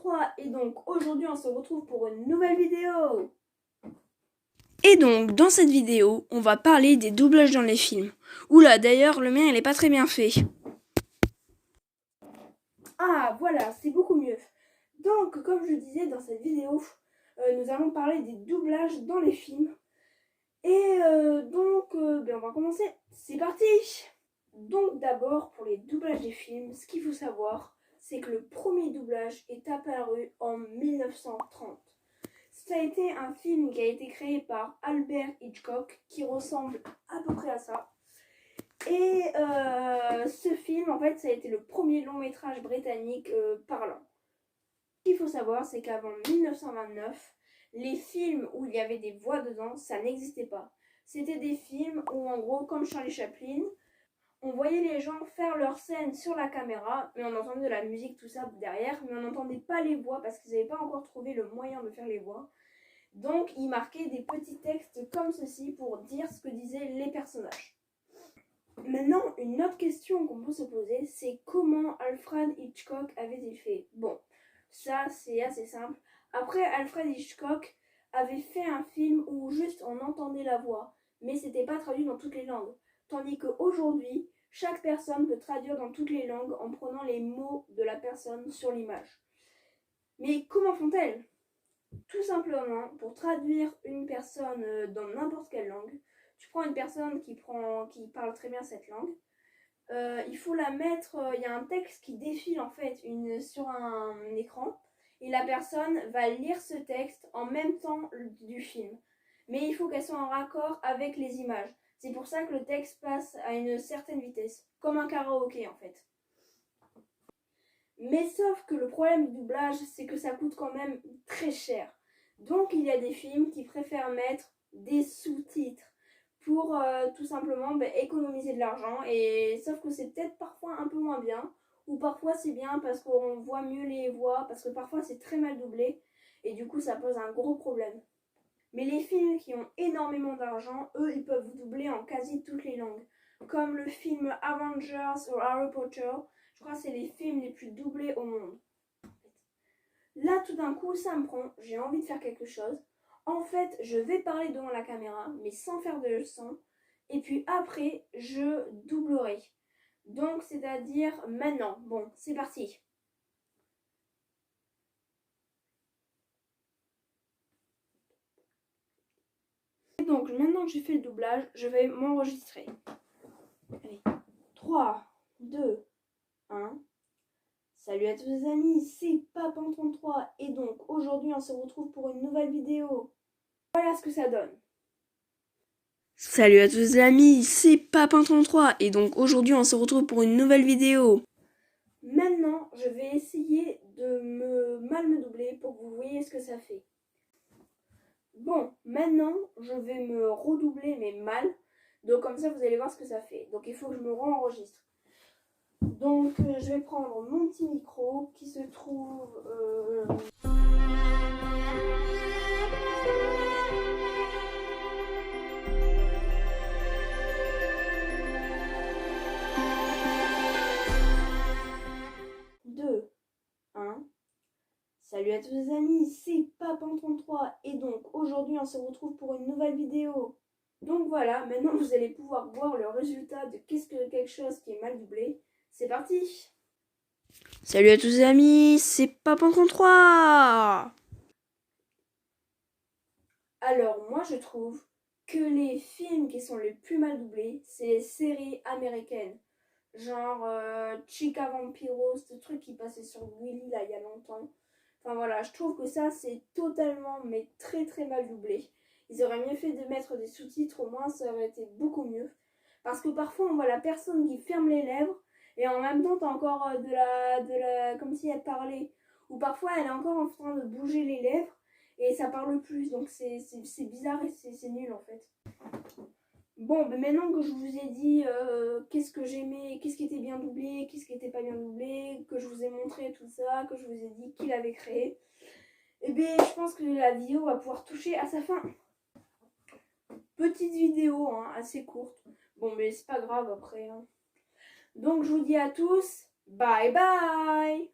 3 et donc aujourd'hui on se retrouve pour une nouvelle vidéo. Et donc dans cette vidéo, on va parler des doublages dans les films. Oula, d'ailleurs le mien il est pas très bien fait. Ah voilà, c'est beaucoup mieux. Donc comme je disais dans cette vidéo, nous allons parler des doublages dans les films. Et on va commencer, c'est parti. Donc d'abord pour les doublages des films, ce qu'il faut savoir, c'est que le premier doublage est apparu en 1930. Ça a été un film qui a été créé par Albert Hitchcock, qui ressemble à peu près à ça. Et ce film, en fait, ça a été le premier long métrage britannique parlant. Ce qu'il faut savoir, c'est qu'avant 1929, les films où il y avait des voix dedans, ça n'existait pas. C'était des films où, en gros, comme Charlie Chaplin, on voyait les gens faire leurs scènes sur la caméra, mais on entendait de la musique, tout ça derrière, mais on n'entendait pas les voix parce qu'ils n'avaient pas encore trouvé le moyen de faire les voix. Donc, ils marquaient des petits textes comme ceci pour dire ce que disaient les personnages. Maintenant, une autre question qu'on peut se poser, c'est comment Alfred Hitchcock avait-il fait? Bon, ça c'est assez simple. Après, Alfred Hitchcock avait fait un film où juste on entendait la voix, mais c'était pas traduit dans toutes les langues. Tandis qu'aujourd'hui, chaque personne peut traduire dans toutes les langues en prenant les mots de la personne sur l'image. Mais comment font-elles? Tout simplement, pour traduire une personne dans n'importe quelle langue, tu prends une personne qui parle très bien cette langue, il faut la mettre, il y a un texte qui défile en fait sur un écran, et la personne va lire ce texte en même temps du film. Mais il faut qu'elle soit en raccord avec les images. C'est pour ça que le texte passe à une certaine vitesse, comme un karaoké en fait. Mais sauf que le problème du doublage, c'est que ça coûte quand même très cher. Donc il y a des films qui préfèrent mettre des sous-titres pour tout simplement économiser de l'argent. Et sauf que c'est peut-être parfois un peu moins bien, ou parfois c'est bien parce qu'on voit mieux les voix, parce que parfois c'est très mal doublé, et du coup ça pose un gros problème. Mais les films qui ont énormément d'argent, eux, ils peuvent doubler en quasi toutes les langues. Comme le film Avengers ou Harry Potter, je crois que c'est les films les plus doublés au monde. Là, tout d'un coup, ça me prend, j'ai envie de faire quelque chose. En fait, je vais parler devant la caméra, mais sans faire de son. Et puis après, je doublerai. Donc, c'est-à-dire maintenant. Bon, c'est parti. Et donc, maintenant que j'ai fait le doublage, je vais m'enregistrer. Allez, 3, 2, 1. Salut à tous les amis, c'est Papin33 et donc aujourd'hui on se retrouve pour une nouvelle vidéo. Voilà ce que ça donne. Salut à tous les amis, c'est Papin33 et donc aujourd'hui on se retrouve pour une nouvelle vidéo. Maintenant, je vais essayer de mal me doubler pour que vous voyez ce que ça fait. Bon, maintenant, je vais me redoubler mais mal. Donc comme ça, vous allez voir ce que ça fait. Donc il faut que je me re-enregistre. Donc je vais prendre mon petit micro qui se trouve... 2, 1. Salut à tous les amis, c'est Papin33 et donc aujourd'hui on se retrouve pour une nouvelle vidéo. Donc voilà, maintenant vous allez pouvoir voir le résultat de qu'est-ce que quelque chose qui est mal doublé. C'est parti. Salut à tous les amis, c'est Papin33. Alors moi je trouve que les films qui sont les plus mal doublés, c'est les séries américaines. Genre Chica Vampiro, ce truc qui passait sur Willy là il y a longtemps. Enfin voilà, je trouve que ça c'est totalement mais très très mal doublé. Ils auraient mieux fait de mettre des sous-titres, au moins ça aurait été beaucoup mieux. Parce que parfois on voit la personne qui ferme les lèvres et en même temps t'as encore comme si elle parlait. Ou parfois elle est encore en train de bouger les lèvres et ça parle plus. Donc c'est bizarre et c'est nul en fait. Bon, ben maintenant que je vous ai dit qu'est-ce que j'aimais, qu'est-ce qui était bien doublé, qu'est-ce qui n'était pas bien doublé, que je vous ai montré tout ça, que je vous ai dit qui l'avait créé, et bien je pense que la vidéo va pouvoir toucher à sa fin. Petite vidéo, hein, assez courte. Bon, mais c'est pas grave après. Hein. Donc je vous dis à tous, bye bye!